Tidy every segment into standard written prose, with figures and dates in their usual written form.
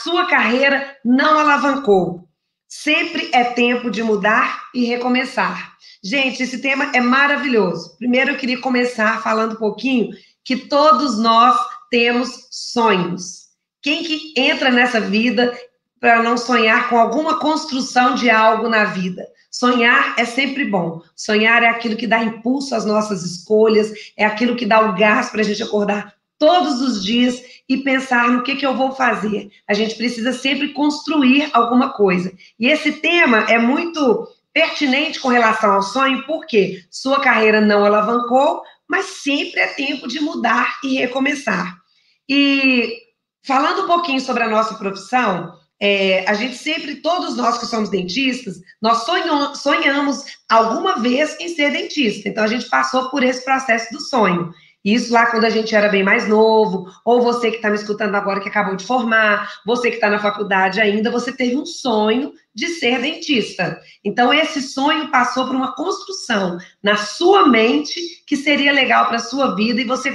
sua carreira não alavancou. Sempre é tempo de mudar e recomeçar. Gente, esse tema é maravilhoso. Primeiro eu queria começar falando um pouquinho que todos nós temos sonhos. Quem que entra nessa vida para não sonhar com alguma construção de algo na vida? Sonhar é sempre bom. Sonhar é aquilo que dá impulso às nossas escolhas, é aquilo que dá o gás para a gente acordar todos os dias e pensar no que eu vou fazer. A gente precisa sempre construir alguma coisa. E esse tema é muito pertinente com relação ao sonho, porque sua carreira não alavancou, mas sempre é tempo de mudar e recomeçar. E falando um pouquinho sobre a nossa profissão, a gente sempre, todos nós que somos dentistas, nós sonhamos alguma vez em ser dentista. Então, a gente passou por esse processo do sonho. Isso lá quando a gente era bem mais novo, ou você que está me escutando agora que acabou de formar, você que está na faculdade ainda, você teve um sonho de ser dentista. Então, esse sonho passou por uma construção na sua mente que seria legal para a sua vida e você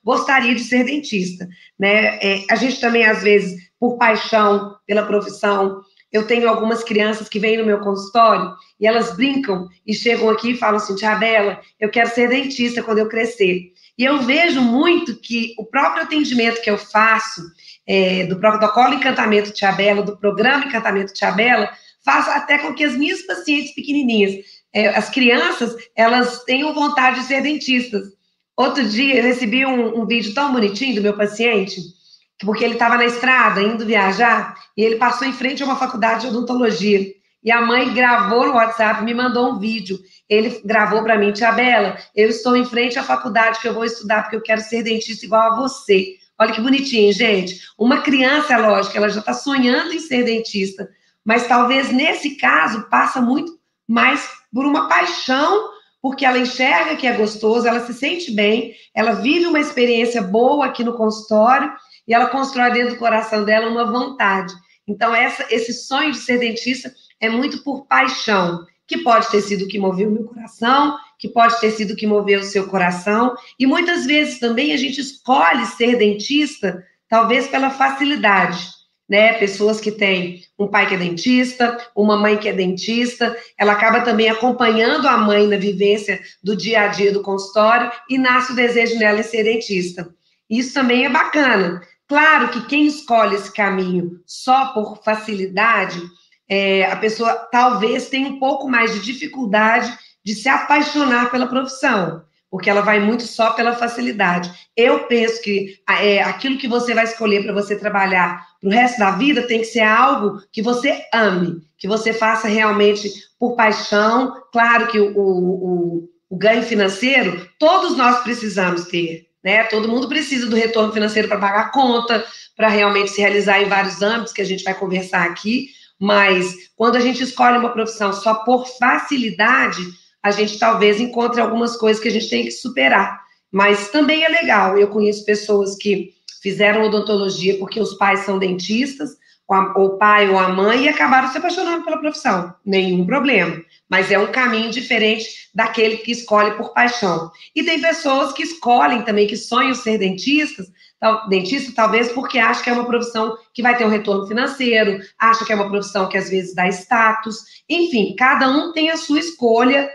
gostaria de ser dentista, né? A gente também, às vezes, por paixão pela profissão, eu tenho algumas crianças que vêm no meu consultório e elas brincam e chegam aqui e falam assim, tia Bela, eu quero ser dentista quando eu crescer. E eu vejo muito que o próprio atendimento que eu faço, do protocolo Encantamento Tia Bela, do programa Encantamento Tia Bela, faz até com que as minhas pacientes pequenininhas, as crianças, elas tenham vontade de ser dentistas. Outro dia eu recebi um vídeo tão bonitinho do meu paciente, porque ele estava na estrada, indo viajar, e ele passou em frente a uma faculdade de odontologia. E a mãe gravou no WhatsApp, me mandou um vídeo. Ele gravou para mim, tia Bela, eu estou em frente à faculdade que eu vou estudar, porque eu quero ser dentista igual a você. Olha que bonitinho, gente. Uma criança, lógico, ela já está sonhando em ser dentista, mas talvez nesse caso passa muito mais por uma paixão, porque ela enxerga que é gostoso, ela se sente bem, ela vive uma experiência boa aqui no consultório, e ela constrói dentro do coração dela uma vontade. Então, esse sonho de ser dentista é muito por paixão, que pode ter sido o que moveu o meu coração, que pode ter sido o que moveu o seu coração, e muitas vezes também a gente escolhe ser dentista, talvez pela facilidade, né? Pessoas que têm um pai que é dentista, uma mãe que é dentista, ela acaba também acompanhando a mãe na vivência do dia a dia do consultório e nasce o desejo nela de ser dentista. Isso também é bacana. Claro que quem escolhe esse caminho só por facilidade, a pessoa talvez tenha um pouco mais de dificuldade de se apaixonar pela profissão, porque ela vai muito só pela facilidade. Eu penso que aquilo que você vai escolher para você trabalhar para o resto da vida tem que ser algo que você ame, que você faça realmente por paixão. Claro que o ganho financeiro, todos nós precisamos ter, né? Todo mundo precisa do retorno financeiro para pagar a conta, para realmente se realizar em vários âmbitos que a gente vai conversar aqui, mas quando a gente escolhe uma profissão só por facilidade, a gente talvez encontre algumas coisas que a gente tem que superar. Mas também é legal, eu conheço pessoas que fizeram odontologia porque os pais são dentistas, ou o pai ou a mãe, e acabaram se apaixonando pela profissão. Nenhum problema. Mas é um caminho diferente daquele que escolhe por paixão. E tem pessoas que escolhem também, que sonham ser dentista, talvez porque acha que é uma profissão que vai ter um retorno financeiro, acha que é uma profissão que às vezes dá status. Enfim, cada um tem a sua escolha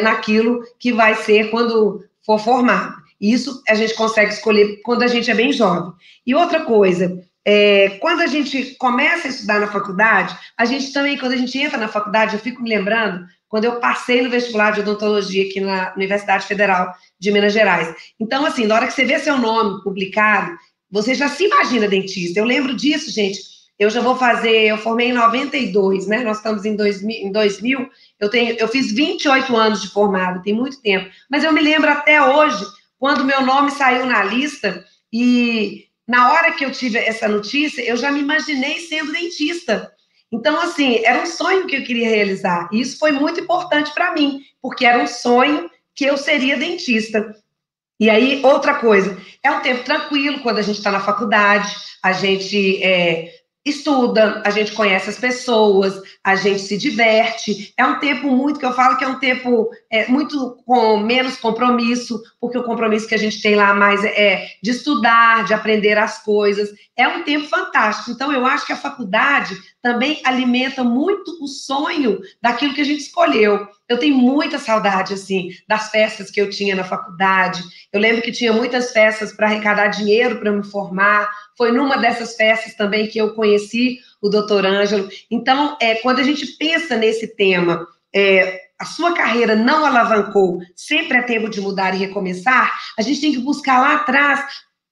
naquilo que vai ser quando for formado. Isso a gente consegue escolher quando a gente é bem jovem. E outra coisa, quando a gente começa a estudar na faculdade, a gente também, quando a gente entra na faculdade, eu fico me lembrando, quando eu passei no vestibular de odontologia aqui na Universidade Federal de Minas Gerais. Então, assim, na hora que você vê seu nome publicado, você já se imagina dentista. Eu lembro disso, gente. Eu formei em 92, né? Nós estamos em 2000, eu fiz 28 anos de formado, tem muito tempo. Mas eu me lembro até hoje, quando meu nome saiu na lista e na hora que eu tive essa notícia, eu já me imaginei sendo dentista. Então, assim, era um sonho que eu queria realizar. E isso foi muito importante para mim, porque era um sonho que eu seria dentista. E aí, outra coisa, é um tempo tranquilo quando a gente está na faculdade, a gente estuda, a gente conhece as pessoas, a gente se diverte. É um tempo muito, que eu falo que é um tempo muito com menos compromisso, porque o compromisso que a gente tem lá mais é de estudar, de aprender as coisas. É um tempo fantástico. Então, eu acho que a faculdade também alimenta muito o sonho daquilo que a gente escolheu. Eu tenho muita saudade, assim, das festas que eu tinha na faculdade. Eu lembro que tinha muitas festas para arrecadar dinheiro para me formar. Foi numa dessas festas também que eu conheci o doutor Ângelo. Então, quando a gente pensa nesse tema, a sua carreira não alavancou, sempre é tempo de mudar e recomeçar, a gente tem que buscar lá atrás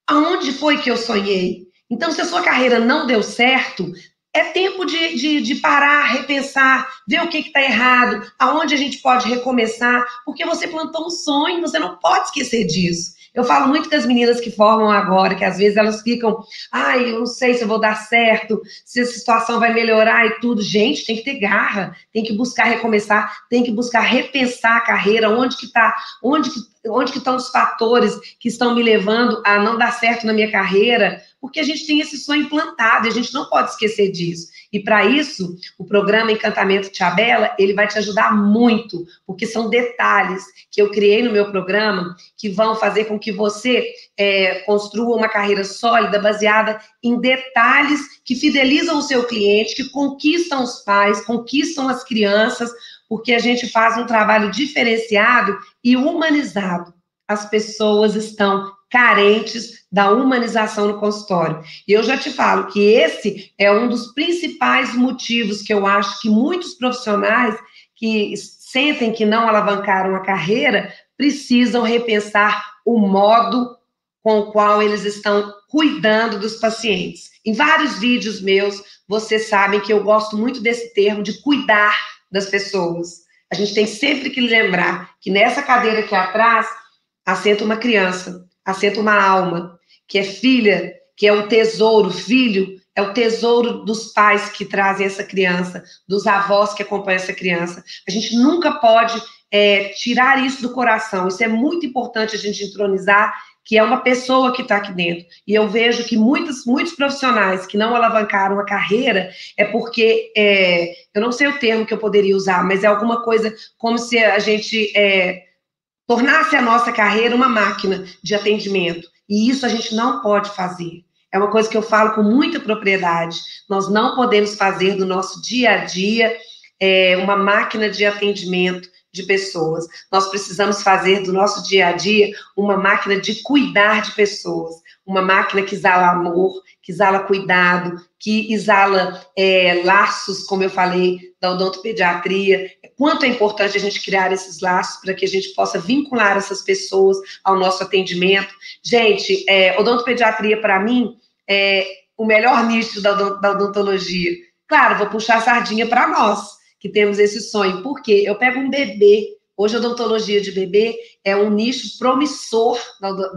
aonde foi que eu sonhei. Então, se a sua carreira não deu certo, é tempo de parar, repensar, ver o que está errado, aonde a gente pode recomeçar, porque você plantou um sonho, você não pode esquecer disso. Eu falo muito com as meninas que formam agora, que às vezes elas ficam, ai, eu não sei se eu vou dar certo, se essa situação vai melhorar e tudo. Gente, tem que ter garra, tem que buscar recomeçar, tem que buscar repensar a carreira, onde que estão os fatores que estão me levando a não dar certo na minha carreira, porque a gente tem esse sonho implantado e a gente não pode esquecer disso. E para isso, o programa Encantamento Tia Bela, ele vai te ajudar muito, porque são detalhes que eu criei no meu programa que vão fazer com que você construa uma carreira sólida, baseada em detalhes que fidelizam o seu cliente, que conquistam os pais, conquistam as crianças, porque a gente faz um trabalho diferenciado e humanizado. As pessoas estão carentes da humanização no consultório. E eu já te falo que esse é um dos principais motivos que eu acho que muitos profissionais que sentem que não alavancaram a carreira precisam repensar o modo com o qual eles estão cuidando dos pacientes. Em vários vídeos meus, vocês sabem que eu gosto muito desse termo de cuidar das pessoas. A gente tem sempre que lembrar que nessa cadeira aqui atrás assenta uma criança, assenta uma alma, que é filha, que é um tesouro, filho, é o tesouro dos pais que trazem essa criança, dos avós que acompanham essa criança. A gente nunca pode tirar isso do coração. Isso é muito importante a gente entronizar, que é uma pessoa que está aqui dentro. E eu vejo que muitos profissionais que não alavancaram a carreira é porque, eu não sei o termo que eu poderia usar, mas é alguma coisa como se a gente tornasse a nossa carreira uma máquina de atendimento. E isso a gente não pode fazer. É uma coisa que eu falo com muita propriedade. Nós não podemos fazer do nosso dia a dia uma máquina de atendimento de pessoas. Nós precisamos fazer do nosso dia a dia uma máquina de cuidar de pessoas, uma máquina que exala amor, que exala cuidado, que exala laços, como eu falei, da odontopediatria. Quanto é importante a gente criar esses laços para que a gente possa vincular essas pessoas ao nosso atendimento. Gente, odontopediatria, para mim, é o melhor nicho da odontologia. Claro, vou puxar a sardinha para nós, que temos esse sonho. Por quê? Eu pego um bebê. Hoje, a odontologia de bebê é um nicho promissor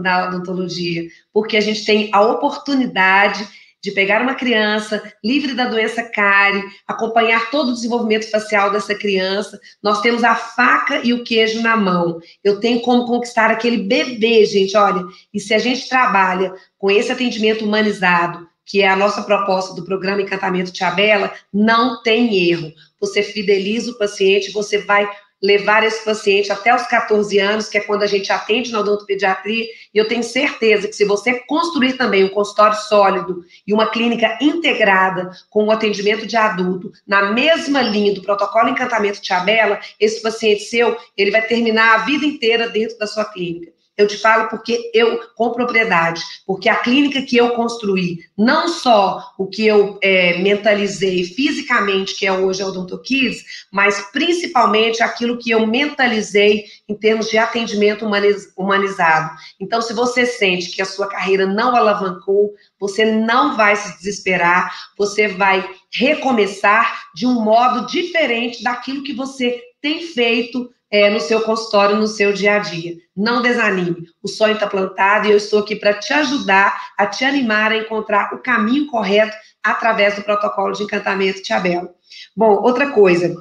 na odontologia, porque a gente tem a oportunidade de pegar uma criança livre da doença cárie, acompanhar todo o desenvolvimento facial dessa criança. Nós temos a faca e o queijo na mão. Eu tenho como conquistar aquele bebê, gente, olha. E se a gente trabalha com esse atendimento humanizado, que é a nossa proposta do programa Encantamento Tia Bela, não tem erro. Você fideliza o paciente, você vai levar esse paciente até os 14 anos, que é quando a gente atende na odontopediatria, e eu tenho certeza que se você construir também um consultório sólido e uma clínica integrada com o atendimento de adulto, na mesma linha do protocolo Encantamento Tia Bela, esse paciente seu, ele vai terminar a vida inteira dentro da sua clínica. Eu te falo porque eu, com propriedade, porque a clínica que eu construí, não só o que eu mentalizei fisicamente, que é hoje a Odonto Kids, mas principalmente aquilo que eu mentalizei em termos de atendimento humanizado. Então, se você sente que a sua carreira não alavancou, você não vai se desesperar, você vai recomeçar de um modo diferente daquilo que você tem feito no seu consultório, no seu dia a dia. Não desanime, o sonho está plantado e eu estou aqui para te ajudar, a te animar a encontrar o caminho correto através do protocolo de encantamento Tia Bela. Bom, outra coisa,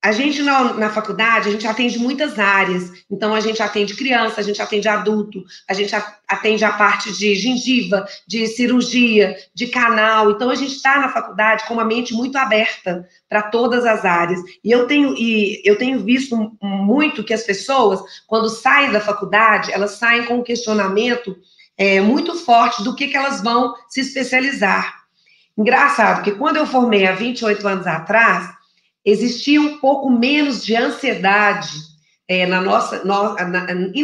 A gente na faculdade, a gente atende muitas áreas. Então, a gente atende criança, a gente atende adulto, a gente atende a parte de gengiva, de cirurgia, de canal. Então, a gente está na faculdade com uma mente muito aberta para todas as áreas. E eu tenho visto muito que as pessoas, quando saem da faculdade, elas saem com um questionamento muito forte do que elas vão se especializar. Engraçado que quando eu formei há 28 anos atrás, existia um pouco menos de ansiedade em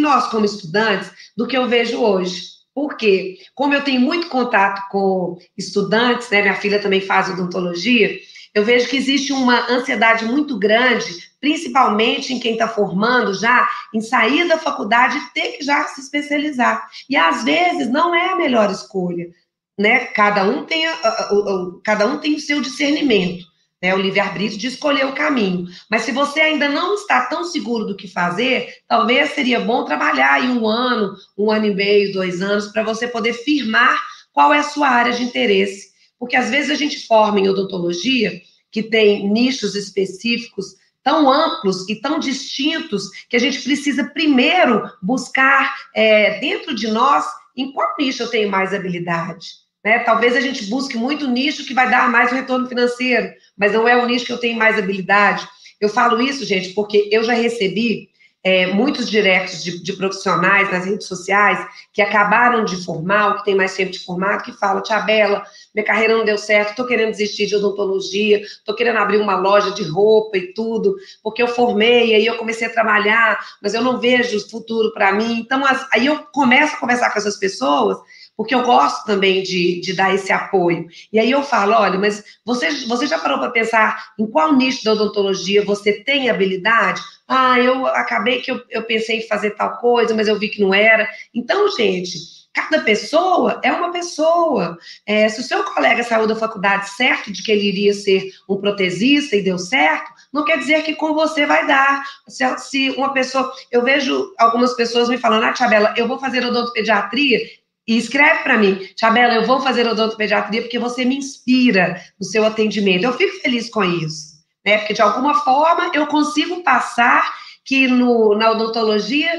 nós como estudantes do que eu vejo hoje. Por quê? Como eu tenho muito contato com estudantes, né, minha filha também faz odontologia, eu vejo que existe uma ansiedade muito grande, principalmente em quem está formando já, em sair da faculdade e ter que já se especializar. E às vezes não é a melhor escolha, né? Cada um tem o seu discernimento, né? O livre-arbítrio de escolher o caminho. Mas se você ainda não está tão seguro do que fazer, talvez seria bom trabalhar aí um ano e meio, 2 anos, para você poder firmar qual é a sua área de interesse. Porque às vezes a gente forma em odontologia, que tem nichos específicos tão amplos e tão distintos, que a gente precisa primeiro buscar dentro de nós em qual nicho eu tenho mais habilidade. Né? Talvez a gente busque muito nicho que vai dar mais retorno financeiro, mas não é o nicho que eu tenho mais habilidade. Eu falo isso, gente, porque eu já recebi muitos directs de profissionais nas redes sociais que acabaram de formar, ou que tem mais tempo de formado, que falam: Tia Bela, minha carreira não deu certo, estou querendo desistir de odontologia, estou querendo abrir uma loja de roupa e tudo, porque eu formei, aí eu comecei a trabalhar, mas eu não vejo futuro para mim. Então, aí eu começo a conversar com essas pessoas, porque eu gosto também de dar esse apoio. E aí eu falo: olha, mas você já parou para pensar em qual nicho da odontologia você tem habilidade? Eu acabei que eu pensei em fazer tal coisa, mas eu vi que não era. Então, gente, cada pessoa é uma pessoa. Se o seu colega saiu da faculdade certo de que ele iria ser um protesista e deu certo, não quer dizer que com você vai dar. Se uma pessoa... Eu vejo algumas pessoas me falando: Tia Bela, eu vou fazer odontopediatria. E escreve para mim: Tia Bela, eu vou fazer odontopediatria porque você me inspira no seu atendimento. Eu fico feliz com isso, né? Porque de alguma forma eu consigo passar que na odontologia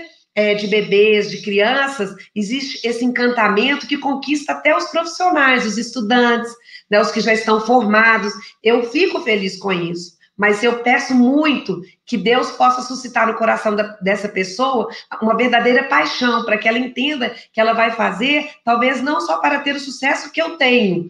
de bebês, de crianças, existe esse encantamento que conquista até os profissionais, os estudantes, né, os que já estão formados. Eu fico feliz com isso. Mas eu peço muito que Deus possa suscitar no coração dessa pessoa uma verdadeira paixão, para que ela entenda que ela vai fazer, talvez não só para ter o sucesso que eu tenho,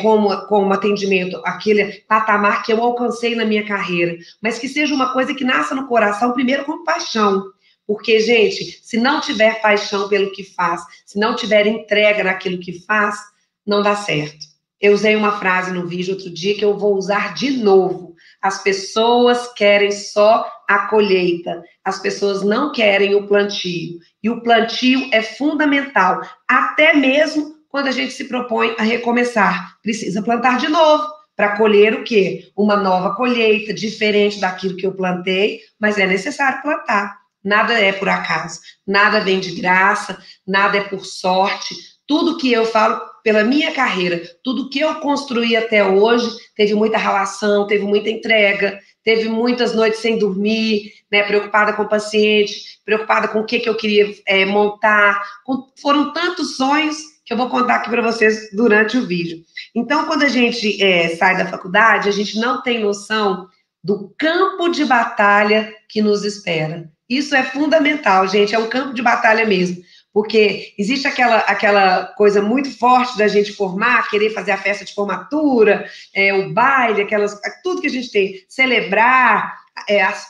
como atendimento, aquele patamar que eu alcancei na minha carreira, mas que seja uma coisa que nasça no coração, primeiro com paixão. Porque, gente, se não tiver paixão pelo que faz, se não tiver entrega naquilo que faz, não dá certo. Eu usei uma frase no vídeo outro dia que eu vou usar de novo: as pessoas querem só a colheita, as pessoas não querem o plantio. E o plantio é fundamental, até mesmo quando a gente se propõe a recomeçar. Precisa plantar de novo, para colher o quê? Uma nova colheita, diferente daquilo que eu plantei, mas é necessário plantar. Nada é por acaso, nada vem de graça, nada é por sorte. Tudo que eu falo pela minha carreira, tudo que eu construí até hoje, teve muita relação, teve muita entrega, teve muitas noites sem dormir, né, preocupada com o paciente, preocupada com o que eu queria montar. Foram tantos sonhos que eu vou contar aqui para vocês durante o vídeo. Então, quando a gente sai da faculdade, a gente não tem noção do campo de batalha que nos espera. Isso é fundamental, gente, é um campo de batalha mesmo. Porque existe aquela coisa muito forte da gente formar, querer fazer a festa de formatura, o baile, tudo que a gente tem, celebrar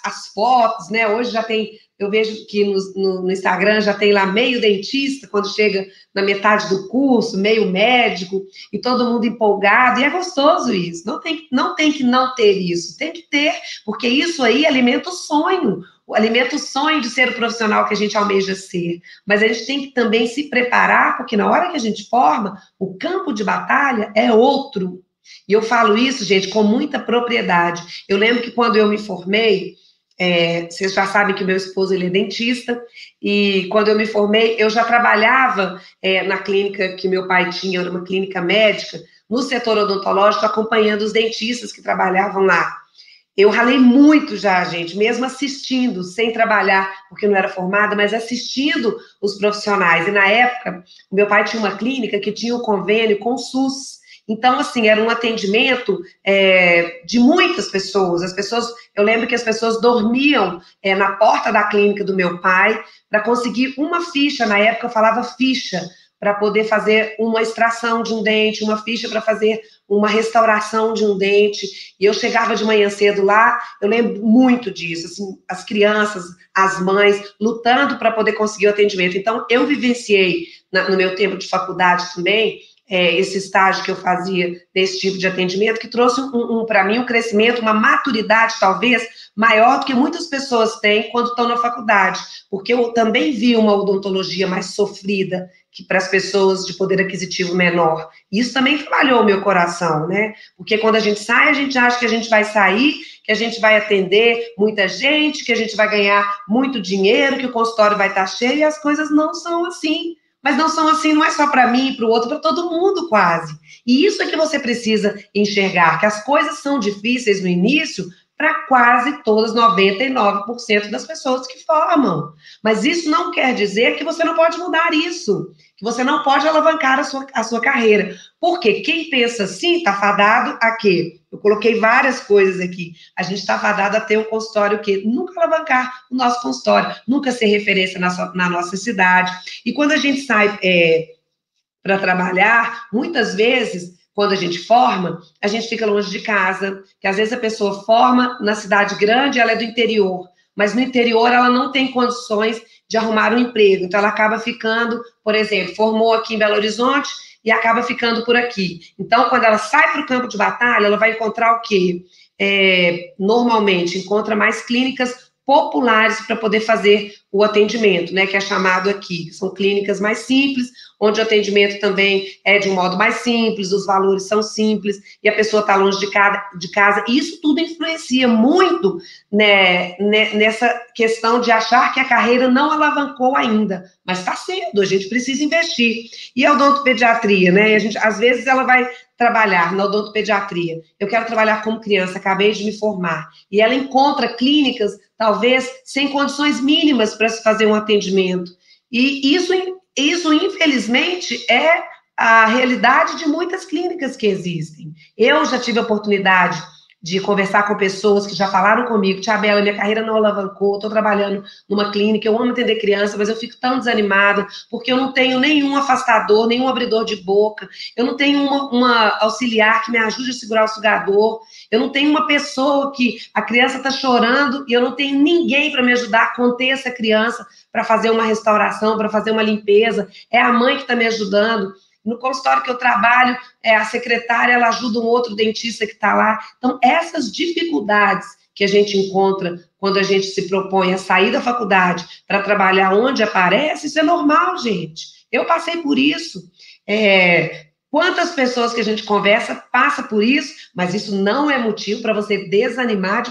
as fotos, né? Hoje já tem, eu vejo que no Instagram já tem lá meio dentista, quando chega na metade do curso, meio médico, e todo mundo empolgado, e é gostoso isso. Não tem que não ter isso, tem que ter, porque isso aí alimenta o sonho de ser o profissional que a gente almeja ser. Mas a gente tem que também se preparar, porque na hora que a gente forma, o campo de batalha é outro. E eu falo isso, gente, com muita propriedade. Eu lembro que quando eu me formei, vocês já sabem que meu esposo ele é dentista, e quando eu me formei, eu já trabalhava na clínica que meu pai tinha, era uma clínica médica, no setor odontológico, acompanhando os dentistas que trabalhavam lá. Eu ralei muito já, gente, mesmo assistindo, sem trabalhar, porque não era formada, mas assistindo os profissionais. E na época, o meu pai tinha uma clínica que tinha um convênio com o SUS. Então, assim, era um atendimento de muitas pessoas. Eu lembro que as pessoas dormiam na porta da clínica do meu pai para conseguir uma ficha. Na época, eu falava ficha, para poder fazer uma extração de um dente, uma ficha para fazer uma restauração de um dente. E eu chegava de manhã cedo lá, eu lembro muito disso, assim, as crianças, as mães, lutando para poder conseguir o atendimento. Então, eu vivenciei, no meu tempo de faculdade também, esse estágio que eu fazia desse tipo de atendimento, que trouxe para mim um crescimento, uma maturidade, talvez, maior do que muitas pessoas têm quando estão na faculdade, porque eu também vi uma odontologia mais sofrida, que para as pessoas de poder aquisitivo menor. Isso também trabalhou o meu coração, né? Porque quando a gente sai, a gente acha que a gente vai sair, que a gente vai atender muita gente, que a gente vai ganhar muito dinheiro, que o consultório vai estar cheio, e as coisas não são assim. Mas não são assim, não é só para mim, para o outro, para todo mundo quase. E isso é que você precisa enxergar, que as coisas são difíceis no início para quase todas, 99% das pessoas que formam. Mas isso não quer dizer que você não pode mudar isso, que você não pode alavancar a sua carreira. Porque quem pensa assim está fadado a quê? Eu coloquei várias coisas aqui. A gente está fadado a ter um consultório que nunca alavancar o nosso consultório, nunca ser referência na nossa cidade. E quando a gente sai para trabalhar, muitas vezes, quando a gente forma, a gente fica longe de casa, que às vezes a pessoa forma na cidade grande, ela é do interior, mas no interior ela não tem condições de arrumar um emprego, então ela acaba ficando, por exemplo, formou aqui em Belo Horizonte e acaba ficando por aqui. Então, quando ela sai para o campo de batalha, ela vai encontrar o quê? Normalmente, encontra mais clínicas populares para poder fazer o atendimento, né, que é chamado aqui, que são clínicas mais simples, onde o atendimento também é de um modo mais simples, os valores são simples, e a pessoa está longe de casa, e isso tudo influencia muito, né, nessa questão de achar que a carreira não alavancou ainda, mas está cedo, a gente precisa investir. E a odontopediatria, né, às vezes ela vai trabalhar na odontopediatria, eu quero trabalhar como criança, acabei de me formar, e ela encontra clínicas, talvez, sem condições mínimas para se fazer um atendimento, e isso, infelizmente, é a realidade de muitas clínicas que existem. Eu já tive a oportunidade de conversar com pessoas que já falaram comigo, Tia Bela, minha carreira não alavancou, estou trabalhando numa clínica, eu amo atender criança, mas eu fico tão desanimada, porque eu não tenho nenhum afastador, nenhum abridor de boca, eu não tenho uma auxiliar que me ajude a segurar o sugador, eu não tenho uma pessoa que a criança está chorando e eu não tenho ninguém para me ajudar a conter essa criança, para fazer uma restauração, para fazer uma limpeza, é a mãe que está me ajudando. No consultório que eu trabalho, a secretária, ela ajuda um outro dentista que está lá. Então, essas dificuldades que a gente encontra quando a gente se propõe a sair da faculdade para trabalhar onde aparece, isso é normal, gente. Eu passei por isso. Quantas pessoas que a gente conversa passa por isso, mas isso não é motivo para você desanimar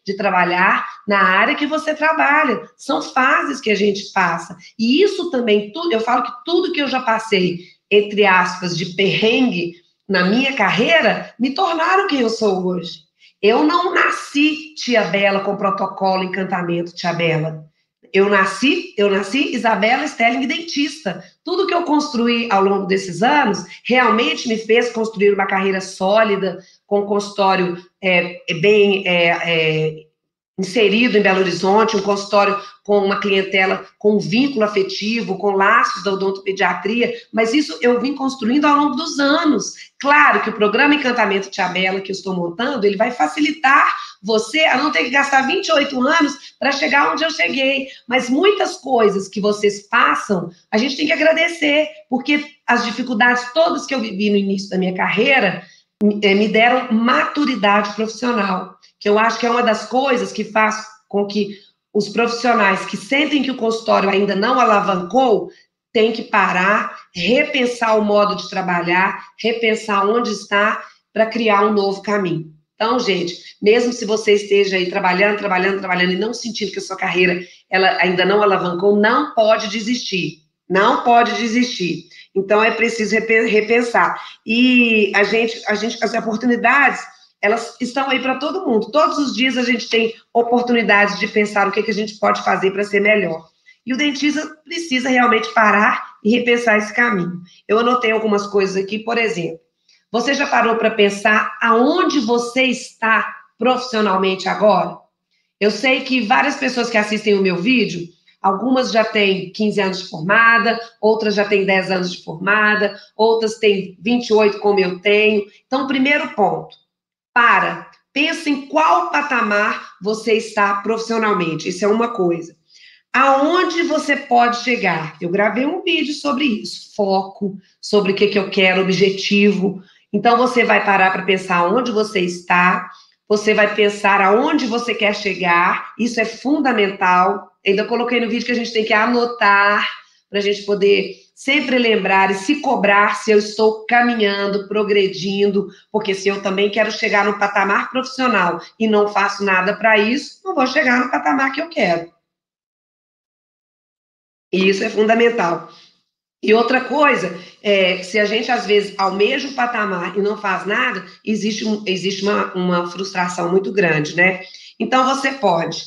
de trabalhar na área que você trabalha. São fases que a gente passa. E isso também, eu falo que tudo que eu já passei, entre aspas, de perrengue na minha carreira, me tornaram quem eu sou hoje. Eu não nasci, Tia Bela, com protocolo encantamento, Tia Bela. Eu nasci Isabela Sterling, dentista. Tudo que eu construí ao longo desses anos realmente me fez construir uma carreira sólida, com um consultório bem inserido em Belo Horizonte, um consultório com uma clientela com um vínculo afetivo, com laços da odontopediatria, mas isso eu vim construindo ao longo dos anos. Claro que o programa Encantamento Tia Bela que eu estou montando, ele vai facilitar você a não ter que gastar 28 anos para chegar onde eu cheguei, mas muitas coisas que vocês passam, a gente tem que agradecer, porque as dificuldades todas que eu vivi no início da minha carreira me deram maturidade profissional, que eu acho que é uma das coisas que faz com que os profissionais que sentem que o consultório ainda não alavancou, têm que parar, repensar o modo de trabalhar, repensar onde está, para criar um novo caminho. Então, gente, mesmo se você esteja aí trabalhando e não sentindo que a sua carreira ela ainda não alavancou, não pode desistir. Não pode desistir. Então, é preciso repensar. E as oportunidades, elas estão aí para todo mundo. Todos os dias a gente tem oportunidades de pensar o que a gente pode fazer para ser melhor. E o dentista precisa realmente parar e repensar esse caminho. Eu anotei algumas coisas aqui, por exemplo, você já parou para pensar aonde você está profissionalmente agora? Eu sei que várias pessoas que assistem o meu vídeo, algumas já têm 15 anos de formada, outras já têm 10 anos de formada, outras têm 28, como eu tenho. Então, primeiro ponto, pensa em qual patamar você está profissionalmente. Isso é uma coisa. Aonde você pode chegar? Eu gravei um vídeo sobre isso, foco, sobre o que eu quero, objetivo. Então, você vai parar para pensar onde você está, você vai pensar aonde você quer chegar, isso é fundamental. Ainda coloquei no vídeo que a gente tem que anotar, para a gente poder sempre lembrar e se cobrar se eu estou caminhando, progredindo, porque se eu também quero chegar no patamar profissional e não faço nada para isso, não vou chegar no patamar que eu quero. E isso é fundamental. E outra coisa, se a gente às vezes almeja o patamar e não faz nada, existe uma frustração muito grande, né? Então você pode,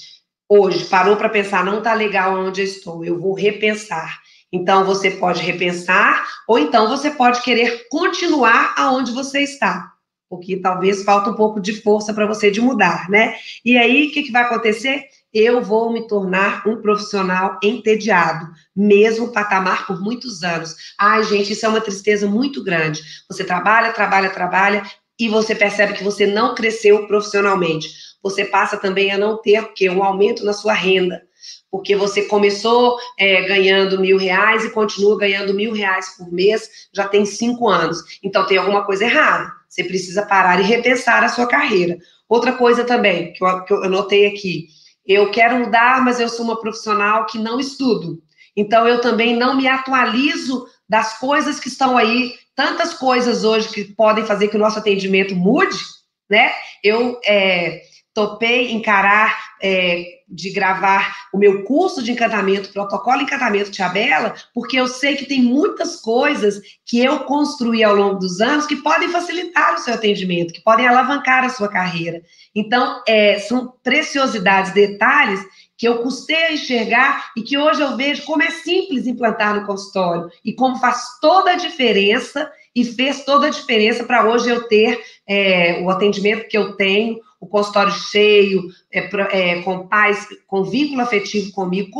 hoje, parou para pensar, não está legal onde eu estou, eu vou repensar. Então você pode repensar, ou então você pode querer continuar aonde você está, porque talvez falta um pouco de força para você de mudar, né? E aí, o que vai acontecer? Eu vou me tornar um profissional entediado, mesmo patamar por muitos anos. Ai, gente, isso é uma tristeza muito grande. Você trabalha, trabalha, trabalha, e você percebe que você não cresceu profissionalmente. Você passa também a não ter um aumento na sua renda, porque você começou ganhando R$1.000 e continua ganhando R$1.000 por mês, já tem 5 anos. Então, tem alguma coisa errada. Você precisa parar e repensar a sua carreira. Outra coisa também, que eu anotei aqui, eu quero mudar, mas eu sou uma profissional que não estudo. Então, eu também não me atualizo das coisas que estão aí, tantas coisas hoje que podem fazer que o nosso atendimento mude, né? Eu topei encarar de gravar o meu curso de encantamento, protocolo encantamento Tiabela, porque eu sei que tem muitas coisas que eu construí ao longo dos anos que podem facilitar o seu atendimento, que podem alavancar a sua carreira. Então, são preciosidades, detalhes que eu custei a enxergar e que hoje eu vejo como é simples implantar no consultório e como faz toda a diferença e fez toda a diferença para hoje eu ter o atendimento que eu tenho, o consultório cheio, com pais, com vínculo afetivo comigo,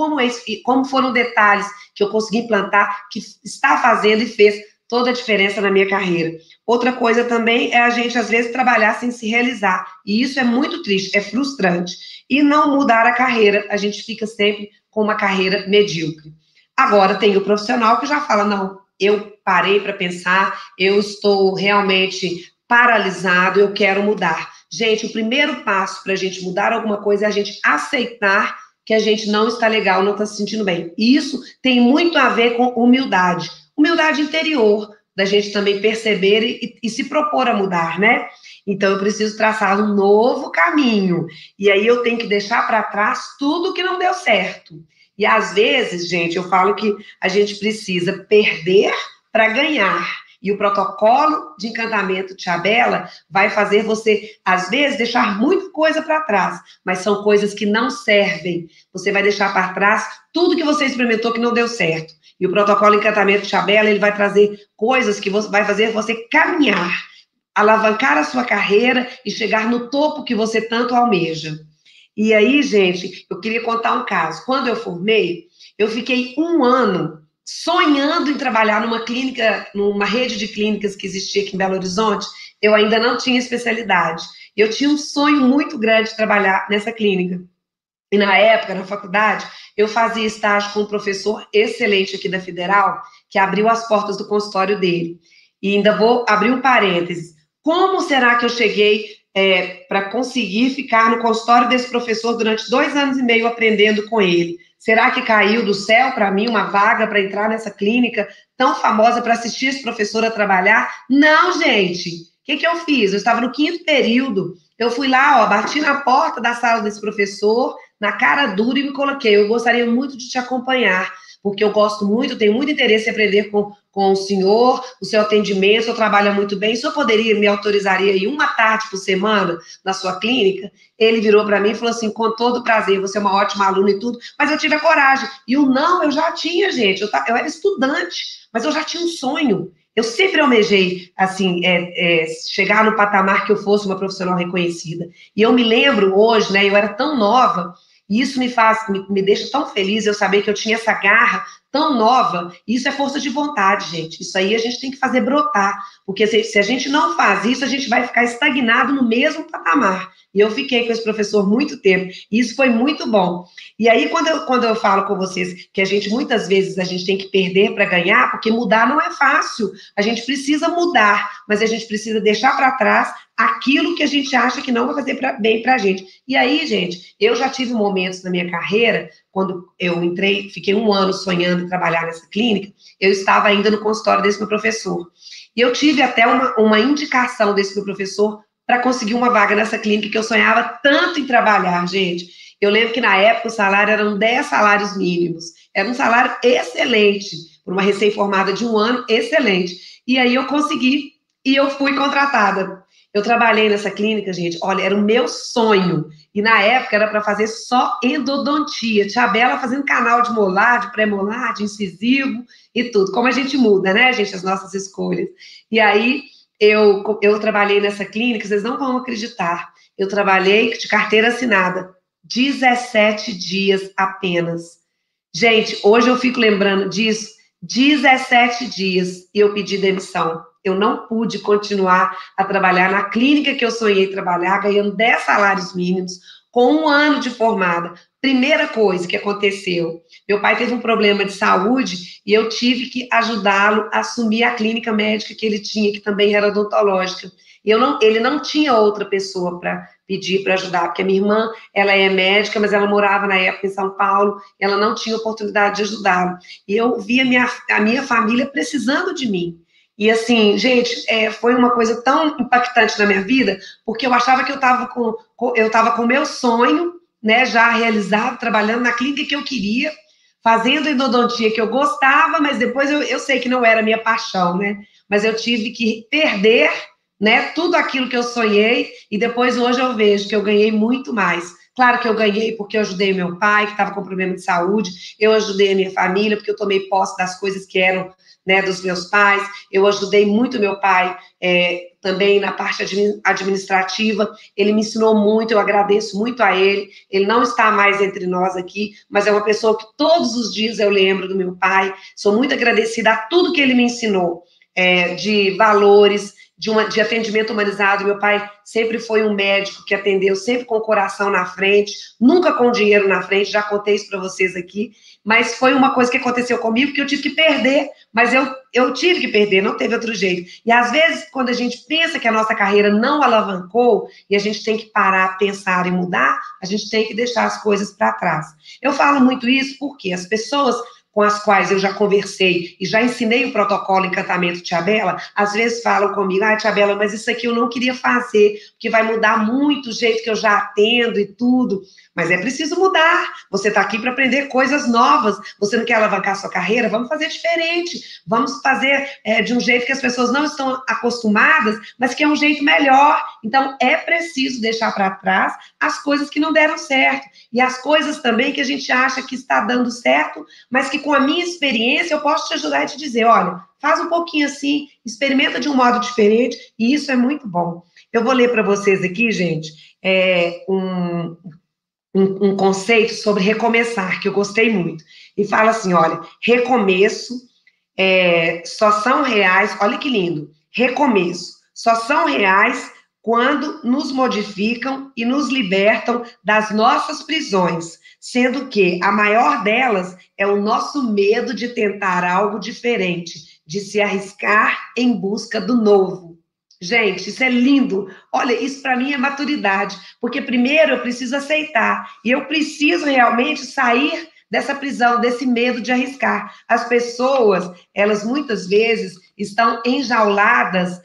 como foram detalhes que eu consegui implantar, que está fazendo e fez toda a diferença na minha carreira. Outra coisa também é a gente, às vezes, trabalhar sem se realizar, e isso é muito triste, é frustrante, e não mudar a carreira, a gente fica sempre com uma carreira medíocre. Agora, tem o profissional que já fala, não, eu parei para pensar, eu estou realmente paralisado, eu quero mudar. Gente, o primeiro passo para a gente mudar alguma coisa é a gente aceitar que a gente não está legal, não está se sentindo bem. E isso tem muito a ver com humildade. Humildade interior, da gente também perceber e se propor a mudar, né? Então, eu preciso traçar um novo caminho. E aí, eu tenho que deixar para trás tudo que não deu certo. E, às vezes, gente, eu falo que a gente precisa perder para ganhar. E o protocolo de encantamento Tiabela vai fazer você, às vezes, deixar muita coisa para trás, mas são coisas que não servem. Você vai deixar para trás tudo que você experimentou que não deu certo. E o protocolo encantamento Tiabela, ele vai trazer coisas que vai fazer você caminhar, alavancar a sua carreira e chegar no topo que você tanto almeja. E aí, gente, eu queria contar um caso. Quando eu formei, eu fiquei 1 ano sonhando em trabalhar numa clínica, numa rede de clínicas que existia aqui em Belo Horizonte. Eu ainda não tinha especialidade. Eu tinha um sonho muito grande de trabalhar nessa clínica. E na época, na faculdade, eu fazia estágio com um professor excelente aqui da Federal, que abriu as portas do consultório dele. E ainda vou abrir um parênteses. Como será que eu cheguei para conseguir ficar no consultório desse professor durante 2 anos e meio aprendendo com ele? Será que caiu do céu para mim uma vaga para entrar nessa clínica tão famosa para assistir esse professor a trabalhar? Não, gente. O que eu fiz? Eu estava no 5º período. Eu fui lá, bati na porta da sala desse professor, na cara dura, e me coloquei. Eu gostaria muito de te acompanhar, porque eu gosto muito, tenho muito interesse em aprender com o senhor, o seu atendimento, o senhor trabalha muito bem, o senhor me autorizaria aí uma tarde por semana na sua clínica? Ele virou para mim e falou assim, com todo prazer, você é uma ótima aluna e tudo, mas eu tive a coragem. E o não eu já tinha, gente, eu era estudante, mas eu já tinha um sonho. Eu sempre almejei, assim, chegar no patamar que eu fosse uma profissional reconhecida. E eu me lembro hoje, né, eu era tão nova, e isso me deixa tão feliz eu saber que eu tinha essa garra tão nova. Isso é força de vontade, gente. Isso aí a gente tem que fazer brotar, porque se a gente não faz isso, a gente vai ficar estagnado no mesmo patamar. E eu fiquei com esse professor muito tempo, e isso foi muito bom. E aí, quando eu falo com vocês que muitas vezes, a gente tem que perder para ganhar, porque mudar não é fácil. A gente precisa mudar, mas a gente precisa deixar para trás aquilo que a gente acha que não vai fazer bem para a gente. E aí, gente, eu já tive momentos na minha carreira, quando eu entrei, fiquei 1 ano sonhando em trabalhar nessa clínica, eu estava ainda no consultório desse meu professor. E eu tive até uma indicação desse meu professor para conseguir uma vaga nessa clínica que eu sonhava tanto em trabalhar, gente. Eu lembro que na época o salário eram 10 salários mínimos. Era um salário excelente, para uma recém-formada de 1 ano, excelente. E aí eu consegui e eu fui contratada. Eu trabalhei nessa clínica, gente, olha, era o meu sonho. E na época era para fazer só endodontia. Tia Bela fazendo canal de molar, de pré-molar, de incisivo e tudo. Como a gente muda, né, gente, as nossas escolhas. E aí eu trabalhei nessa clínica, vocês não vão acreditar. Eu trabalhei de carteira assinada 17 dias apenas. Gente, hoje eu fico lembrando disso, 17 dias e eu pedi demissão. Eu não pude continuar a trabalhar na clínica que eu sonhei trabalhar, ganhando 10 salários mínimos, com 1 ano de formada. Primeira coisa que aconteceu, meu pai teve um problema de saúde e eu tive que ajudá-lo a assumir a clínica médica que ele tinha, que também era odontológica. Ele não tinha outra pessoa para pedir para ajudar, porque a minha irmã, ela é médica, mas ela morava na época em São Paulo, ela não tinha oportunidade de ajudá-lo. E eu via a minha família precisando de mim. E assim, gente, foi uma coisa tão impactante na minha vida, porque eu achava que eu estava com o meu sonho, né, já realizado, trabalhando na clínica que eu queria, fazendo endodontia que eu gostava, mas depois eu sei que não era a minha paixão, né? Mas eu tive que perder, né, tudo aquilo que eu sonhei, e depois hoje eu vejo que eu ganhei muito mais. Claro que eu ganhei porque eu ajudei meu pai, que estava com problema de saúde, eu ajudei a minha família, porque eu tomei posse das coisas que eram, né, dos meus pais, eu ajudei muito meu pai também na parte administrativa, ele me ensinou muito, eu agradeço muito a ele não está mais entre nós aqui, mas é uma pessoa que todos os dias eu lembro do meu pai, sou muito agradecida a tudo que ele me ensinou, de valores, de atendimento humanizado. Meu pai sempre foi um médico que atendeu sempre com o coração na frente, nunca com dinheiro na frente, já contei isso para vocês aqui, mas foi uma coisa que aconteceu comigo que eu tive que perder, mas eu tive que perder, não teve outro jeito. E às vezes, quando a gente pensa que a nossa carreira não alavancou e a gente tem que parar, pensar e mudar, a gente tem que deixar as coisas para trás. Eu falo muito isso porque as pessoas com as quais eu já conversei e já ensinei o protocolo Encantamento Tia Bela, às vezes falam comigo, Tia Bela, mas isso aqui eu não queria fazer, porque vai mudar muito o jeito que eu já atendo e tudo. Mas é preciso mudar. Você está aqui para aprender coisas novas. Você não quer alavancar sua carreira? Vamos fazer diferente. Vamos fazer de um jeito que as pessoas não estão acostumadas, mas que é um jeito melhor. Então, é preciso deixar para trás as coisas que não deram certo. E as coisas também que a gente acha que está dando certo, mas que com a minha experiência eu posso te ajudar e te dizer, olha, faz um pouquinho assim, experimenta de um modo diferente, e isso é muito bom. Eu vou ler para vocês aqui, gente, um conceito sobre recomeçar, que eu gostei muito. E fala assim, olha, recomeço só são reais, olha que lindo, recomeço, só são reais quando nos modificam e nos libertam das nossas prisões, sendo que a maior delas é o nosso medo de tentar algo diferente, de se arriscar em busca do novo. Gente, isso é lindo. Olha, isso para mim é maturidade, porque primeiro eu preciso aceitar, e eu preciso realmente sair dessa prisão, desse medo de arriscar. As pessoas, elas muitas vezes estão enjauladas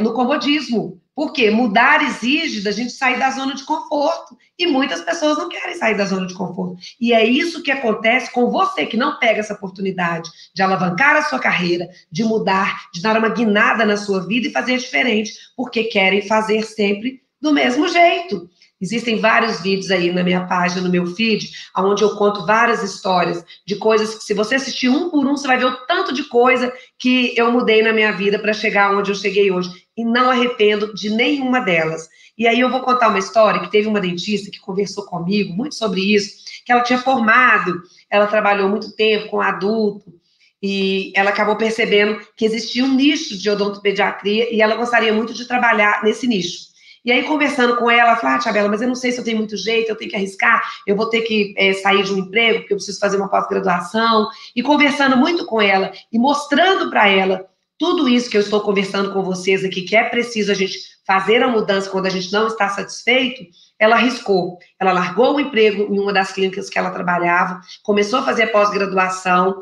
no comodismo. Por quê? Mudar exige da gente sair da zona de conforto. E muitas pessoas não querem sair da zona de conforto. E é isso que acontece com você que não pega essa oportunidade de alavancar a sua carreira, de mudar, de dar uma guinada na sua vida e fazer diferente, porque querem fazer sempre do mesmo jeito. Existem vários vídeos aí na minha página, no meu feed, onde eu conto várias histórias de coisas que, se você assistir um por um, você vai ver o tanto de coisa que eu mudei na minha vida para chegar onde eu cheguei hoje. E não arrependo de nenhuma delas. E aí eu vou contar uma história que teve uma dentista que conversou comigo muito sobre isso, que ela tinha formado, ela trabalhou muito tempo com adulto, e ela acabou percebendo que existia um nicho de odontopediatria e ela gostaria muito de trabalhar nesse nicho. E aí, conversando com ela, ela falou, Tiabela, mas eu não sei se eu tenho muito jeito, eu tenho que arriscar, eu vou ter que sair de um emprego, porque eu preciso fazer uma pós-graduação. E conversando muito com ela e mostrando para ela tudo isso que eu estou conversando com vocês aqui, que é preciso a gente fazer a mudança quando a gente não está satisfeito, ela arriscou. Ela largou o emprego em uma das clínicas que ela trabalhava, começou a fazer pós-graduação,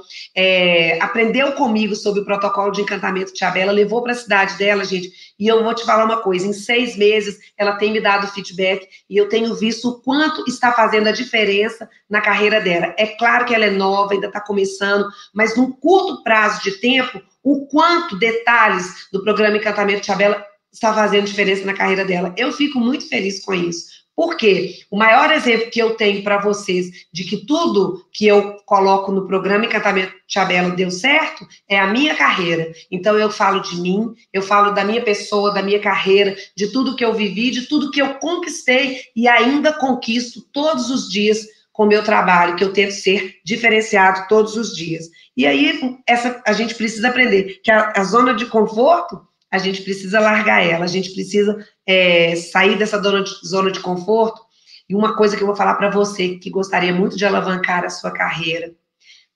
aprendeu comigo sobre o protocolo de encantamento Tiabela, levou para a cidade dela, gente, e eu vou te falar uma coisa, em 6 meses ela tem me dado feedback e eu tenho visto o quanto está fazendo a diferença na carreira dela. É claro que ela é nova, ainda está começando, mas num curto prazo de tempo, o quanto detalhes do programa Encantamento Tiabela está fazendo diferença na carreira dela. Eu fico muito feliz com isso. Por quê? O maior exemplo que eu tenho para vocês de que tudo que eu coloco no programa Encantamento Tiabela deu certo é a minha carreira. Então, eu falo de mim, eu falo da minha pessoa, da minha carreira, de tudo que eu vivi, de tudo que eu conquistei e ainda conquisto todos os dias com o meu trabalho, que eu tento ser diferenciado todos os dias. E aí, a gente precisa aprender que a zona de conforto, a gente precisa largar ela, a gente precisa sair dessa zona de conforto. E uma coisa que eu vou falar para você, que gostaria muito de alavancar a sua carreira,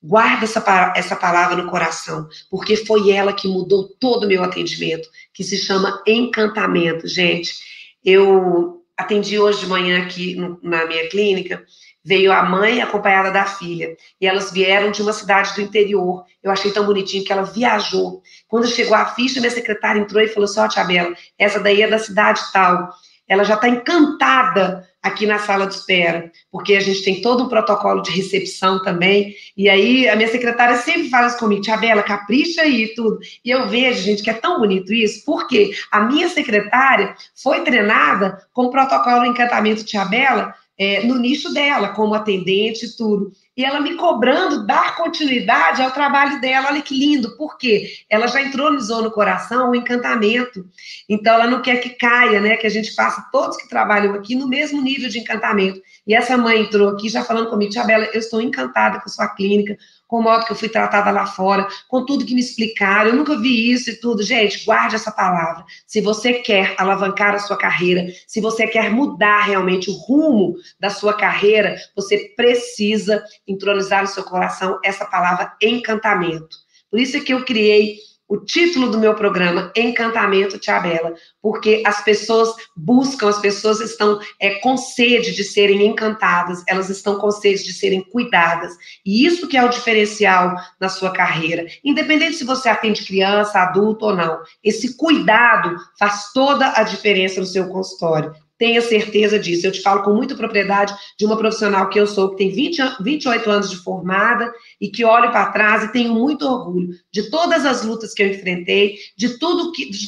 guarda essa palavra no coração, porque foi ela que mudou todo o meu atendimento, que se chama encantamento. Gente, eu atendi hoje de manhã aqui na minha clínica, veio a mãe acompanhada da filha, e elas vieram de uma cidade do interior. Eu achei tão bonitinho que ela viajou. Quando chegou a ficha, minha secretária entrou e falou assim, ó, Tiabela, essa daí é da cidade tal. Ela já está encantada aqui na sala de espera, porque a gente tem todo um protocolo de recepção também, e aí a minha secretária sempre fala isso comigo, Tiabela, capricha aí e tudo. E eu vejo, gente, que é tão bonito isso, porque a minha secretária foi treinada com o protocolo Encantamento Tiabela, no nicho dela, como atendente e tudo. E ela me cobrando dar continuidade ao trabalho dela. Olha que lindo, por quê? Ela já entronizou no coração o encantamento. Então, ela não quer que caia, né? Que a gente faça, todos que trabalham aqui, no mesmo nível de encantamento. E essa mãe entrou aqui já falando comigo, Tiabela, eu estou encantada com a sua clínica, com o modo que eu fui tratada lá fora, com tudo que me explicaram, eu nunca vi isso e tudo. Gente, guarde essa palavra. Se você quer alavancar a sua carreira, se você quer mudar realmente o rumo da sua carreira, você precisa entronizar no seu coração essa palavra encantamento. Por isso é que eu criei o título do meu programa, Encantamento Tiabela, porque as pessoas buscam, as pessoas estão com sede de serem encantadas, elas estão com sede de serem cuidadas, e isso que é o diferencial na sua carreira, independente se você atende criança, adulto ou não, esse cuidado faz toda a diferença no seu consultório. Tenha certeza disso. Eu te falo com muita propriedade de uma profissional que eu sou, que tem 28 anos de formada e que olho para trás e tenho muito orgulho de todas as lutas que eu enfrentei, de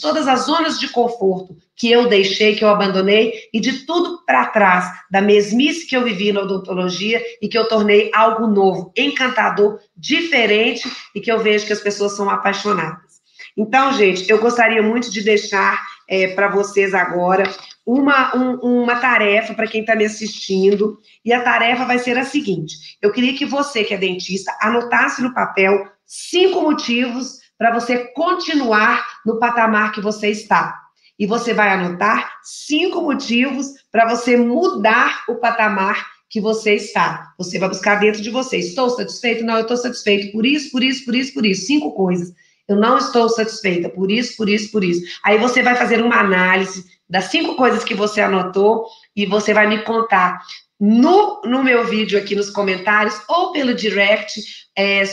todas as zonas de conforto que eu deixei, que eu abandonei e de tudo para trás, da mesmice que eu vivi na odontologia e que eu tornei algo novo, encantador, diferente e que eu vejo que as pessoas são apaixonadas. Então, gente, eu gostaria muito de deixar para vocês agora uma tarefa para quem está me assistindo, e a tarefa vai ser a seguinte, eu queria que você, que é dentista, anotasse no papel 5 motivos para você continuar no patamar que você está. E você vai anotar 5 motivos para você mudar o patamar que você está. Você vai buscar dentro de você. Estou satisfeito? Não, eu estou satisfeito por isso, por isso, por isso, por isso. 5 coisas. Eu não estou satisfeita por isso, por isso, por isso. Aí você vai fazer uma análise das 5 coisas que você anotou e você vai me contar no meu vídeo aqui nos comentários ou pelo direct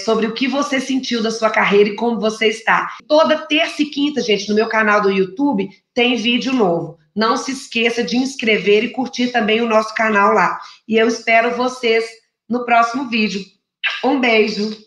sobre o que você sentiu da sua carreira e como você está. Toda terça e quinta, gente, no meu canal do YouTube tem vídeo novo. Não se esqueça de inscrever e curtir também o nosso canal lá. E eu espero vocês no próximo vídeo. Um beijo!